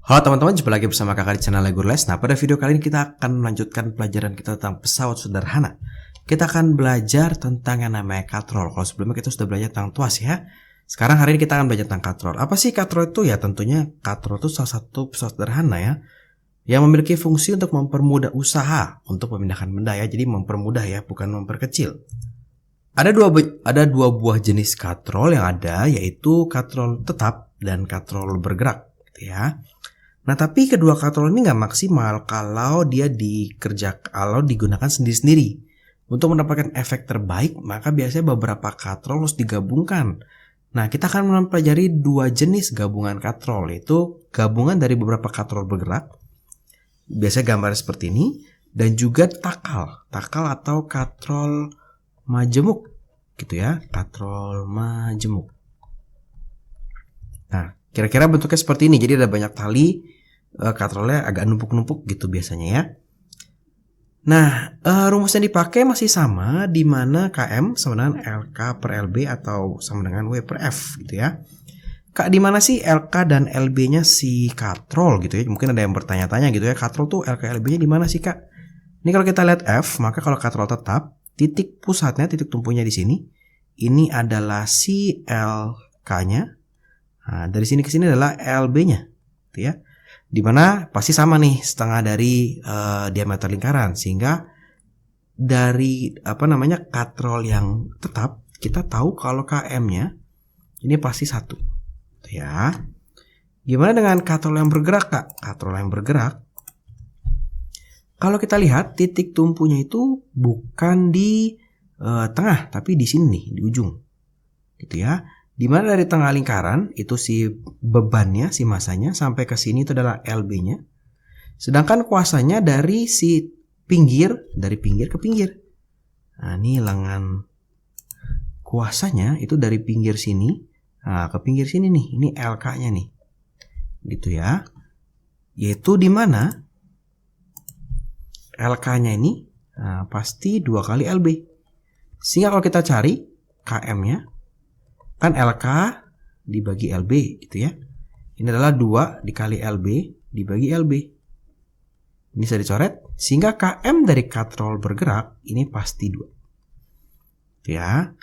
Halo teman-teman, jumpa lagi bersama kakak di channel Lego Les. Nah, pada video kali ini kita akan melanjutkan pelajaran kita tentang pesawat sederhana. Kita akan belajar tentang yang namanya katrol. Kalau sebelumnya kita sudah belajar tentang tuas ya. Sekarang hari ini kita akan belajar tentang katrol. Apa sih katrol itu? Ya tentunya katrol itu salah satu pesawat sederhana ya, yang memiliki fungsi untuk mempermudah usaha untuk memindahkan benda ya. Jadi mempermudah ya, bukan memperkecil. Ada dua buah jenis katrol yang ada, yaitu katrol tetap dan katrol bergerak gitu ya. Nah, tapi kedua katrol ini nggak maksimal kalau digunakan sendiri-sendiri. Untuk mendapatkan efek terbaik, maka biasanya beberapa katrol harus digabungkan. Nah, kita akan mempelajari dua jenis gabungan katrol, yaitu gabungan dari beberapa katrol bergerak, biasanya gambar seperti ini, dan juga takal atau katrol majemuk, gitu ya, katrol majemuk. Nah, kira-kira bentuknya seperti ini, jadi ada banyak tali. Katrolnya agak numpuk-numpuk gitu biasanya ya. Nah, rumus yang dipakai masih sama, di mana KM sama dengan LK per LB atau sama dengan W per F gitu ya. Kak, di mana sih LK dan LB-nya si katrol gitu ya? Mungkin ada yang bertanya-tanya gitu ya, katrol tuh LK LB-nya di mana sih Kak? Ini kalau kita lihat F, maka kalau katrol tetap, titik pusatnya, titik tumpunya di sini. Ini adalah si LK-nya. Nah, dari sini ke sini adalah LB-nya gitu ya. Dimana pasti sama nih, setengah dari diameter lingkaran, sehingga dari katrol yang tetap kita tahu kalau KM-nya ini pasti 1 ya. Gimana dengan katrol yang bergerak Kak? Katrol yang bergerak, kalau kita lihat titik tumpunya itu bukan di tengah, tapi di sini nih, di ujung gitu ya. Dimana dari tengah lingkaran itu si bebannya, si masanya sampai ke sini itu adalah LB-nya. Sedangkan kuasanya dari si pinggir, dari pinggir ke pinggir. Nah, ini lengan kuasanya itu dari pinggir sini, nah, ke pinggir sini nih. Ini LK-nya nih. Gitu ya. Yaitu dimana LK-nya ini pasti 2 kali LB. Sehingga kalau kita cari KM-nya, kan LK dibagi LB gitu ya. Ini adalah 2 dikali LB dibagi LB. Ini bisa dicoret. Sehingga KM dari katrol bergerak ini pasti 2. Gitu ya.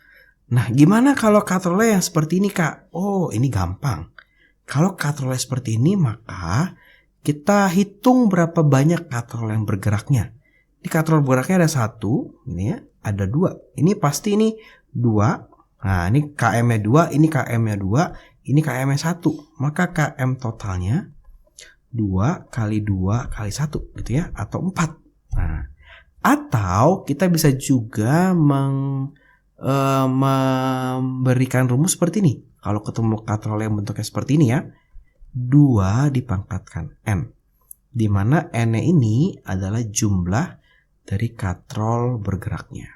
Nah, gimana kalau katrolnya yang seperti ini Kak? Oh, ini gampang. Kalau katrolnya seperti ini, maka kita hitung berapa banyak katrol yang bergeraknya. Di katrol bergeraknya ada 1, ini ya, ada 2. Ini pasti ini 2. Nah, ini KM-nya 2, ini KM-nya 2, ini KM-nya 1. Maka KM totalnya 2 kali 2 kali 1 gitu ya, atau 4. Nah, atau kita bisa juga memberikan rumus seperti ini. Kalau ketemu katrol yang bentuknya seperti ini ya, 2 dipangkatkan N. Di mana N-nya ini adalah jumlah dari katrol bergeraknya.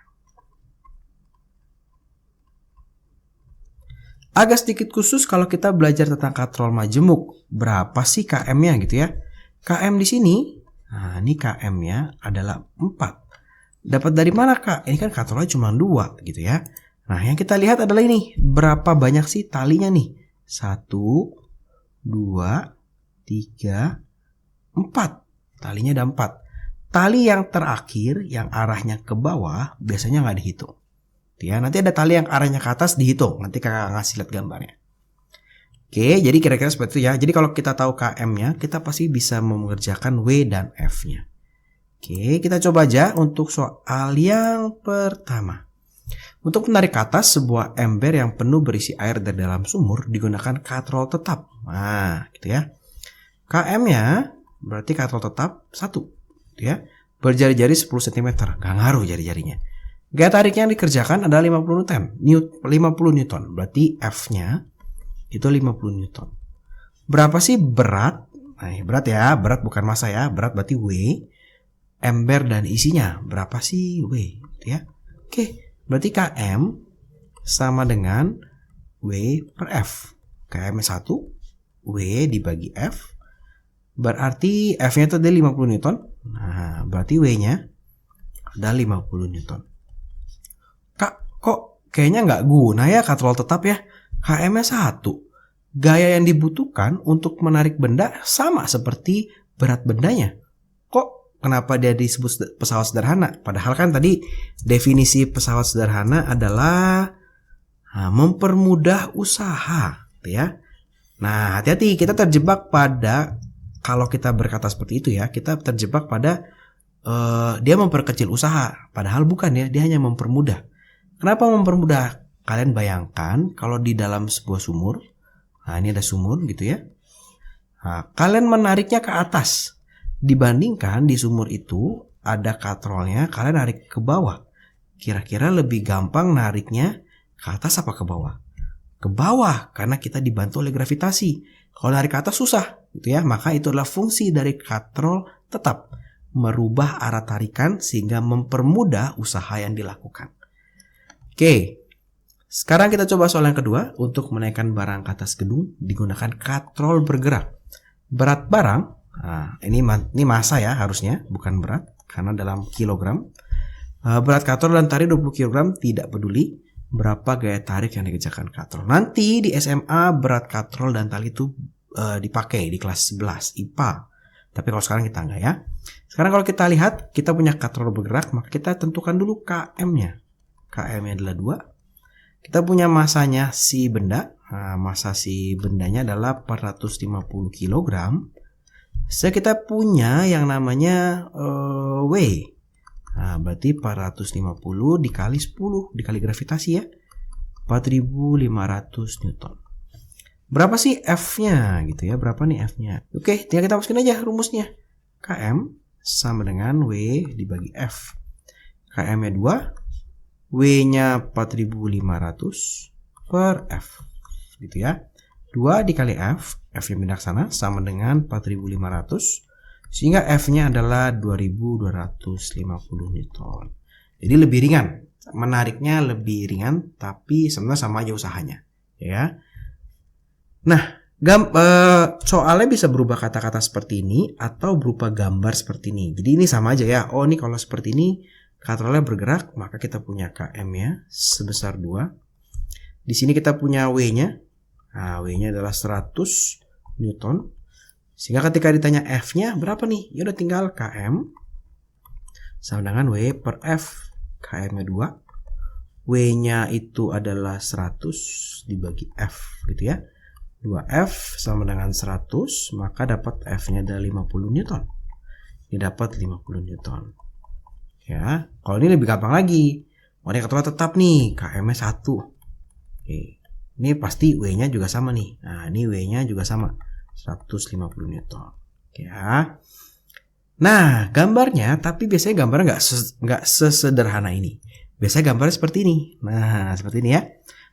Agak sedikit khusus kalau kita belajar tentang katrol majemuk. Berapa sih KM-nya gitu ya? KM di sini, nah ini KM-nya adalah 4. Dapat dari mana Kak? Ini kan katrolnya cuma 2 gitu ya. Nah, yang kita lihat adalah ini. Berapa banyak sih talinya nih? 1, 2, 3, 4. Talinya ada 4. Tali yang terakhir, yang arahnya ke bawah, biasanya nggak dihitung. Ya, nanti ada tali yang arahnya ke atas dihitung. Nanti kakak ngasih lihat gambarnya. Oke, jadi kira-kira seperti itu ya. Jadi kalau kita tahu KM-nya, kita pasti bisa mengerjakan W dan F-nya. Oke, kita coba aja untuk soal yang pertama. Untuk menarik ke atas sebuah ember yang penuh berisi air dari dalam sumur digunakan katrol tetap. Nah, gitu ya. KM-nya berarti katrol tetap 1. Gitu ya. Berjari-jari 10 cm. Gak ngaruh jari-jarinya. Gaya tarik yang dikerjakan adalah 50 Newton. Berarti F-nya itu 50 Newton. Berapa sih berat? Nah, berat ya, berat bukan massa ya. Berat berarti W. Ember dan isinya. Berapa sih W? Gitu ya. Oke, berarti KM sama dengan W per F. KM 1, W dibagi F. Berarti F-nya itu ada 50 Newton. Nah, berarti W-nya ada 50 Newton. Kak, kok kayaknya nggak guna ya katrol tetap ya? KM-nya 1. gaya yang dibutuhkan untuk menarik benda sama seperti berat bendanya. Kok kenapa dia disebut pesawat sederhana? Padahal kan tadi definisi pesawat sederhana adalah mempermudah usaha, ya. Nah, hati-hati, kita terjebak pada, kalau kita berkata seperti itu ya, kita terjebak pada dia memperkecil usaha. Padahal bukan ya, dia hanya mempermudah. Kenapa mempermudah? Kalian bayangkan kalau di dalam sebuah sumur, nah ini ada sumur gitu ya. Nah, kalian menariknya ke atas. Dibandingkan di sumur itu ada katrolnya, kalian narik ke bawah. Kira-kira lebih gampang nariknya ke atas apa ke bawah? Ke bawah, karena kita dibantu oleh gravitasi. Kalau narik ke atas susah gitu ya. Maka itu adalah fungsi dari katrol tetap, merubah arah tarikan sehingga mempermudah usaha yang dilakukan. Oke, sekarang kita coba soal yang kedua. Untuk menaikkan barang ke atas gedung digunakan katrol bergerak. Berat barang, nah, ini massa ya harusnya, bukan berat karena dalam kilogram. Berat katrol dan tarik 20 kg, tidak peduli berapa gaya tarik yang dikerjakan katrol. Nanti di SMA berat katrol dan tali itu dipakai di kelas 11 IPA. Tapi kalau sekarang kita enggak ya. Sekarang kalau kita lihat, kita punya katrol bergerak, maka kita tentukan dulu KM-nya. KM-nya adalah 2. Kita punya masanya si benda. Nah, massa si bendanya adalah 450 kg. Kita punya yang namanya W. Nah, berarti 450 dikali 10 dikali gravitasi ya. 4.500 Newton. Berapa sih F-nya gitu ya? Berapa nih F-nya? Oke, tinggal kita masukin aja rumusnya. KM sama dengan W dibagi F. KM-nya 2, W-nya 4.500 per F. Gitu ya. 2 dikali F, F yang pindah ke sana sama dengan 4.500. Sehingga F-nya adalah 2250 Newton. Jadi lebih ringan. Menariknya lebih ringan, tapi sebenarnya sama aja usahanya. Ya. Nah, soalnya bisa berubah kata-kata seperti ini atau berupa gambar seperti ini. Jadi ini sama aja ya. Oh, ini kalau seperti ini katrolnya bergerak, maka kita punya KM-nya sebesar 2. Di sini kita punya W-nya. Nah, W-nya adalah 100 Newton. Sehingga ketika ditanya F-nya berapa nih? Ya udah tinggal KM sama dengan W per F. KM-nya 2. W-nya itu adalah 100 dibagi F gitu ya. 2F sama dengan 100, maka dapat F-nya ada 50 Newton. Ini dapat 50 Newton. Ya, kalau ini lebih gampang lagi. Mau dikatakan tetap nih, KM-nya 1. Oke. Ini pasti W-nya juga sama nih. Nah, ini W-nya juga sama. 150 Newton. Ya. Nah, gambarnya, tapi biasanya gambarnya nggak sesederhana ini. Biasanya gambarnya seperti ini. Nah, seperti ini ya.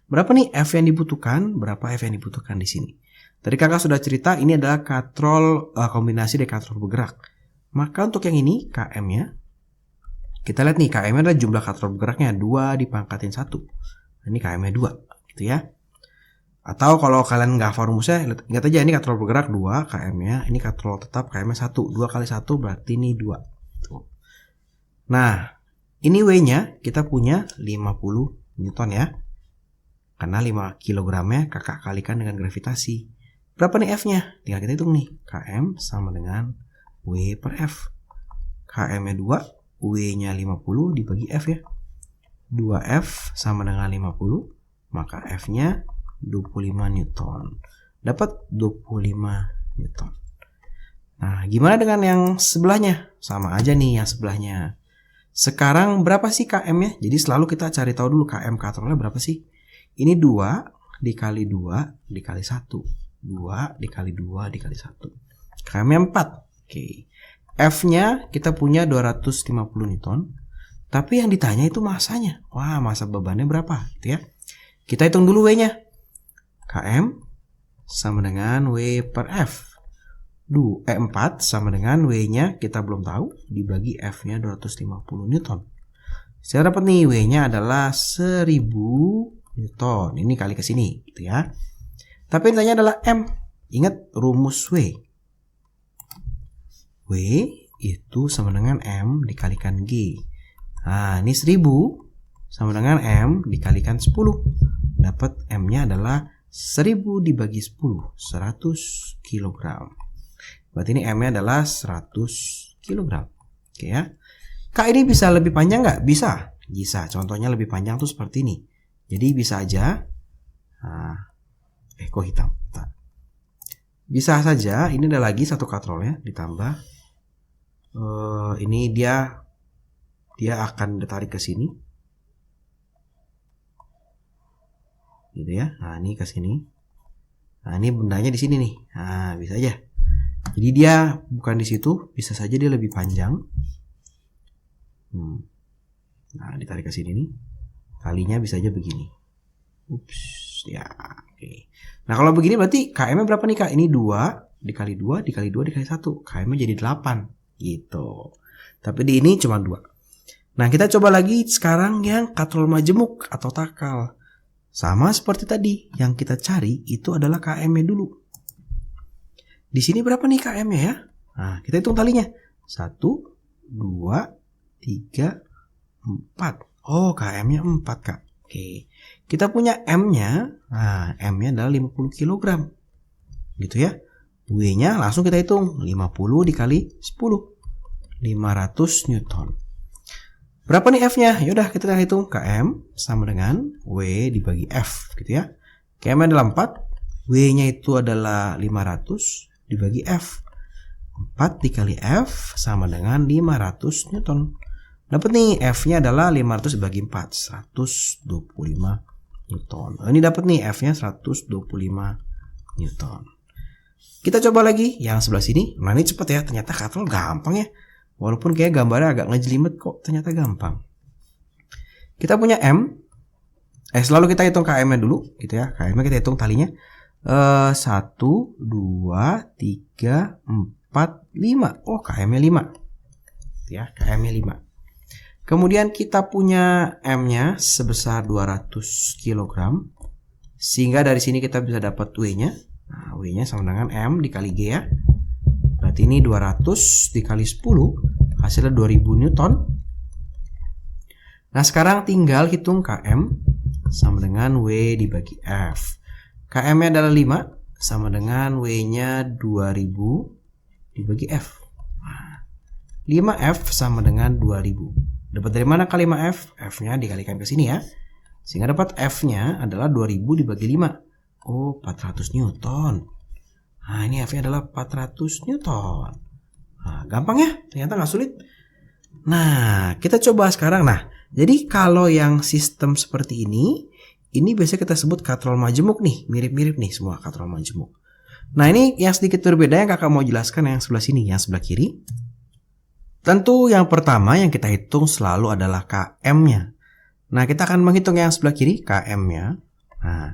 Berapa nih F yang dibutuhkan? Berapa F yang dibutuhkan di sini? Tadi kakak sudah cerita ini adalah katrol kombinasi dari katrol bergerak. Maka untuk yang ini KM-nya, kita lihat nih KM-nya adalah jumlah katrol bergeraknya 2 dipangkatin 1. Ini KM-nya 2, gitu ya. Atau kalau kalian nggak hafal rumusnya, ingat aja ini katrol bergerak 2 KM-nya, ini katrol tetap KM-nya 1. 2 kali 1 berarti ini 2. Tuh. Nah, ini W-nya kita punya 50 Newton ya. Karena 5 kg-nya kakak kalikan dengan gravitasi. Berapa nih F-nya? Tinggal kita hitung nih. KM sama dengan W per F. KM-nya 2, W-nya 50 dibagi F ya. 2F sama dengan 50, maka F-nya 25 Newton. Dapat 25 Newton. Nah, gimana dengan yang sebelahnya? Sama aja nih yang sebelahnya. Sekarang berapa sih KM-nya? Jadi selalu kita cari tahu dulu KM katrolnya berapa sih? Ini 2 dikali 2 dikali 1. 2 dikali 2 dikali 1. KM-nya 4. Oke. F-nya kita punya 250 Newton. Tapi yang ditanya itu masanya. Wah, massa bebannya berapa? Gitu ya. Kita hitung dulu W-nya. KM sama dengan W per F. 4 sama dengan W-nya kita belum tahu. Dibagi F-nya 250 Newton. Saya dapat nih W-nya adalah 1000 Newton. Ini kali ke sini gitu ya. Tapi yang ditanya adalah M. Ingat rumus W. W itu sama dengan M dikalikan G. Nah, ini 1000 sama dengan M dikalikan 10. Dapat M-nya adalah 1000 dibagi 10, 100 kg. Berarti ini M-nya adalah 100 kg. Oke ya. Kak, ini bisa lebih panjang nggak? Bisa. Bisa. Contohnya lebih panjang tuh seperti ini. Jadi bisa aja. Kok hitam? Bentar. Bisa saja. Ini ada lagi satu katrolnya ditambah. Ini dia akan ditarik ke sini. Gitu ya. Nah, ini ke sini. Nah, ini bendanya di sini nih. Nah, bisa aja. Jadi dia bukan di situ, bisa saja dia lebih panjang. Nah, ditarik ke sini nih. Talinya bisa aja begini. Ups, ya. Oke. Nah, kalau begini berarti KM-nya berapa nih, Kak? Ini 2 dikali 2 dikali 2 dikali 1. KM-nya jadi 8 gitu. Tapi di ini cuma 2. Nah, kita coba lagi sekarang yang katrol majemuk atau takal. Sama seperti tadi, yang kita cari itu adalah KM-nya dulu. Di sini berapa nih KM-nya ya? Nah, kita hitung talinya. 1, 2, 3, 4. Oh, KM-nya 4, Kak. Oke. Kita punya M-nya. Nah, M-nya adalah 50 kg. Gitu ya. W-nya langsung kita hitung. 50 dikali 10. 500 Newton. Berapa nih F-nya? Yaudah, kita hitung. KM sama dengan W dibagi F. Gitu ya. KM-nya adalah 4. W-nya itu adalah 500 dibagi F. 4 dikali F sama dengan 500 Newton. Dapat nih F-nya adalah 500 dibagi 4, 125 Newton. Ini dapat nih F-nya 125 Newton. Kita coba lagi yang sebelah sini. Nah, ini cepet ya, ternyata katrol gampang ya. Walaupun kayak gambarnya agak ngejelimet kok, ternyata gampang. Kita punya M. Selalu kita hitung KM-nya dulu gitu ya. KM-nya kita hitung talinya. 1, 2, 3, 4, 5. Oh, KM-nya 5. Ya, KM-nya 5. Kemudian kita punya M-nya sebesar 200 kg. Sehingga dari sini kita bisa dapat W-nya. Nah, W-nya sama dengan M dikali G ya. Berarti ini 200 dikali 10. Hasilnya 2000 Newton. Nah, sekarang tinggal hitung KM sama dengan W dibagi F. KM-nya adalah 5 sama dengan W-nya 2000 dibagi F. 5F sama dengan 2000. Dapat dari mana K 5F? F-nya dikalikan ke sini ya. Sehingga dapat F-nya adalah 2000 dibagi 5. Oh, 400 Newton. Nah, ini F-nya adalah 400 Newton. Nah, gampang ya? Ternyata nggak sulit. Nah, kita coba sekarang. Nah, jadi kalau yang sistem seperti ini biasanya kita sebut katrol majemuk nih. Mirip-mirip nih semua katrol majemuk. Nah, ini yang sedikit berbeda yang kakak mau jelaskan yang sebelah sini, yang sebelah kiri. Tentu yang pertama yang kita hitung selalu adalah KM-nya. Nah, kita akan menghitung yang sebelah kiri, KM-nya. Nah,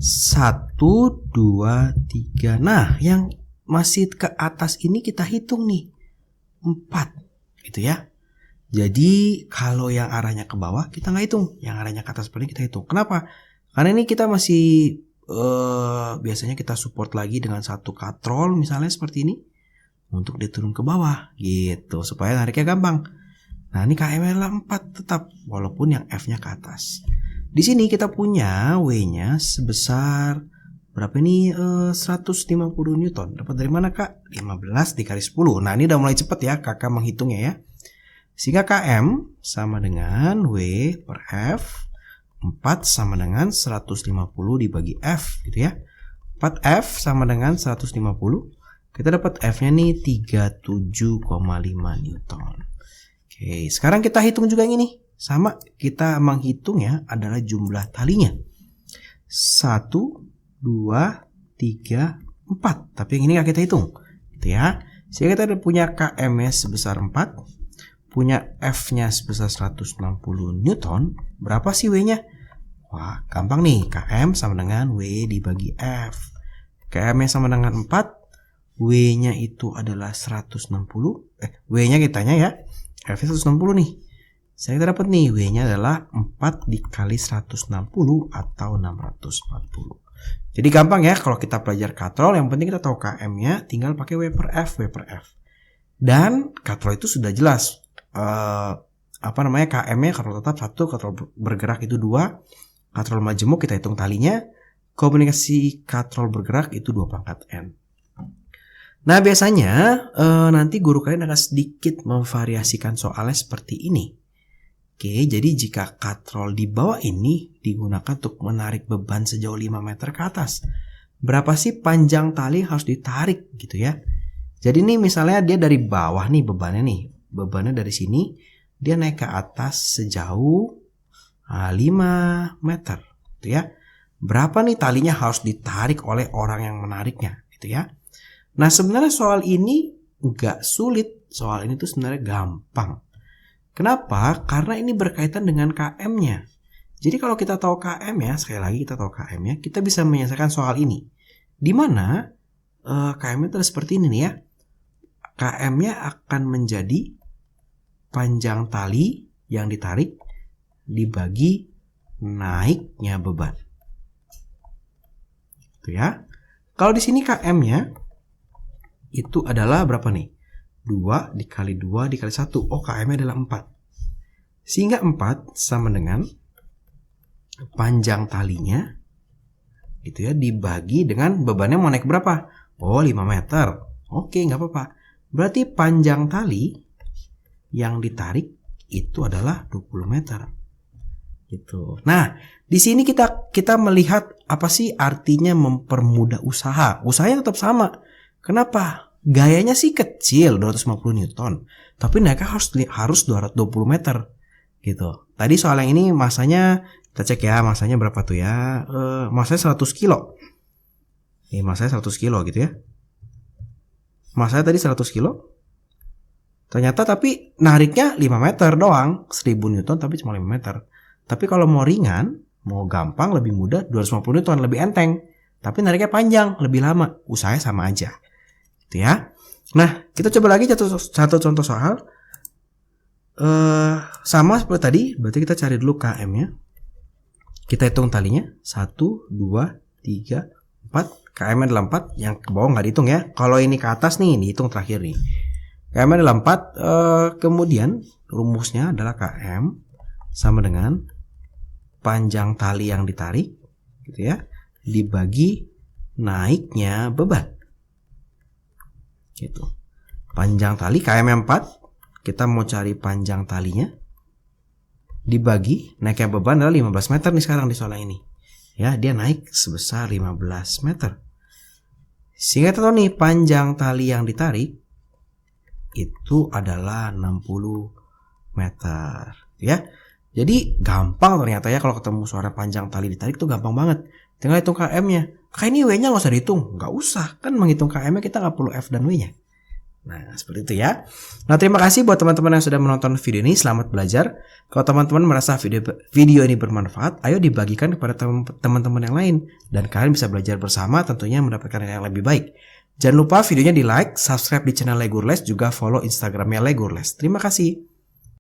1, 2, 3. Nah, yang masih ke atas ini kita hitung nih. 4. Gitu ya. Jadi kalau yang arahnya ke bawah kita nggak hitung, yang arahnya ke atas seperti kita hitung. Kenapa? Karena ini kita masih biasanya kita support lagi dengan satu katrol misalnya seperti ini untuk diturun ke bawah gitu supaya nariknya gampang. Nah, ini KM adalah 4 tetap walaupun yang F-nya ke atas. Di sini kita punya W-nya sebesar berapa ini? 150 Newton. Dapat dari mana, Kak? 15 dikali 10. Nah, ini udah mulai cepet ya kakak menghitungnya ya. Sehingga KM sama dengan W per F. 4 sama dengan 150 dibagi F gitu ya. 4F sama dengan 150. Kita dapat F-nya nih 37,5 Newton. Oke, sekarang kita hitung juga yang ini. Sama, kita menghitungnya adalah jumlah talinya. 1, 2, 3, 4. Tapi yang ini nggak kita hitung. Gitu ya. Sehingga kita udah punya KM-nya sebesar 4. Punya F-nya sebesar 160 Newton. Berapa sih W-nya? Wah, gampang nih. KM sama dengan W dibagi F. KM-nya sama dengan 4. W-nya itu adalah 160. W-nya kitanya ya. F-nya 160 nih. Saya dapat nih W-nya adalah 4 dikali 160 atau 640. Jadi gampang ya kalau kita belajar katrol. Yang penting kita tahu KM-nya. Tinggal pakai W per F, W per F. Dan katrol itu sudah jelas. KM-nya katrol tetap 1, katrol bergerak itu 2. Katrol majemuk kita hitung talinya. komunikasi katrol bergerak itu 2 pangkat N. Nah biasanya nanti guru kalian akan sedikit memvariasikan soalnya seperti ini. Oke, jadi jika katrol di bawah ini digunakan untuk menarik beban sejauh 5 meter ke atas, berapa sih panjang tali harus ditarik gitu ya. Jadi nih misalnya dia dari bawah nih bebannya dari sini dia naik ke atas sejauh 5 meter gitu ya. Berapa nih talinya harus ditarik oleh orang yang menariknya gitu ya. Nah sebenarnya soal ini nggak sulit, soal ini tuh sebenarnya gampang. Kenapa? Karena ini berkaitan dengan KM-nya. Jadi kalau kita tahu KM-nya, sekali lagi kita tahu KM-nya, kita bisa menyelesaikan soal ini. Di mana KM-nya itu seperti ini nih ya. KM-nya akan menjadi panjang tali yang ditarik dibagi naiknya beban. Itu ya. Kalau di sini KM-nya itu adalah berapa nih? 2 dikali 2 dikali 1. Oh, KM-nya adalah 4. Sehingga 4 sama dengan panjang talinya gitu ya dibagi dengan bebannya mau naik berapa? Oh, 5 meter. Oke, nggak apa-apa. Berarti panjang tali yang ditarik itu adalah 20 meter. Gitu. Nah, di sini kita melihat apa sih artinya mempermudah usaha. Usahanya tetap sama. Kenapa? Gayanya sih kecil 250 Newton, tapi naiknya harus 220 meter gitu. Tadi soal yang ini masanya kita cek ya, masanya berapa tuh ya? Masanya 100 kilo. Ini masanya 100 kilo gitu ya. Masanya tadi 100 kilo. Ternyata tapi nariknya 5 meter doang, 1000 Newton tapi cuma 5 meter. Tapi kalau mau ringan, mau gampang, lebih mudah 250 Newton, lebih enteng. Tapi nariknya panjang, lebih lama. Usahanya sama aja. Ya. Nah, kita coba lagi satu contoh soal. Sama seperti tadi, berarti kita cari dulu KM-nya. Kita hitung talinya. 1, 2, 3, 4. KM-nya adalah 4. Yang ke bawah nggak dihitung ya. Kalau ini ke atas nih, dihitung terakhir nih. KM-nya adalah 4. Kemudian rumusnya adalah KM sama dengan panjang tali yang ditarik gitu ya, dibagi naiknya beban. Gitu. Panjang tali KM 4, kita mau cari panjang talinya dibagi naiknya beban adalah 15 meter nih sekarang di soal ini. Ya, dia naik sebesar 15 meter. Sehingga kita tahu nih panjang tali yang ditarik itu adalah 60 meter, ya. Jadi gampang ternyata ya kalau ketemu suara panjang tali ditarik itu gampang banget. Tinggal hitung KM-nya. Kayak ini W-nya nggak usah dihitung, nggak usah. Kan menghitung KM-nya kita nggak perlu F dan W-nya. Nah, seperti itu ya. Nah, terima kasih buat teman-teman yang sudah menonton video ini. Selamat belajar. Kalau teman-teman merasa video ini bermanfaat, ayo dibagikan kepada teman-teman yang lain. Dan kalian bisa belajar bersama tentunya mendapatkan yang lebih baik. Jangan lupa videonya di like, subscribe di channel Legurles, juga follow Instagramnya Legurles. Terima kasih.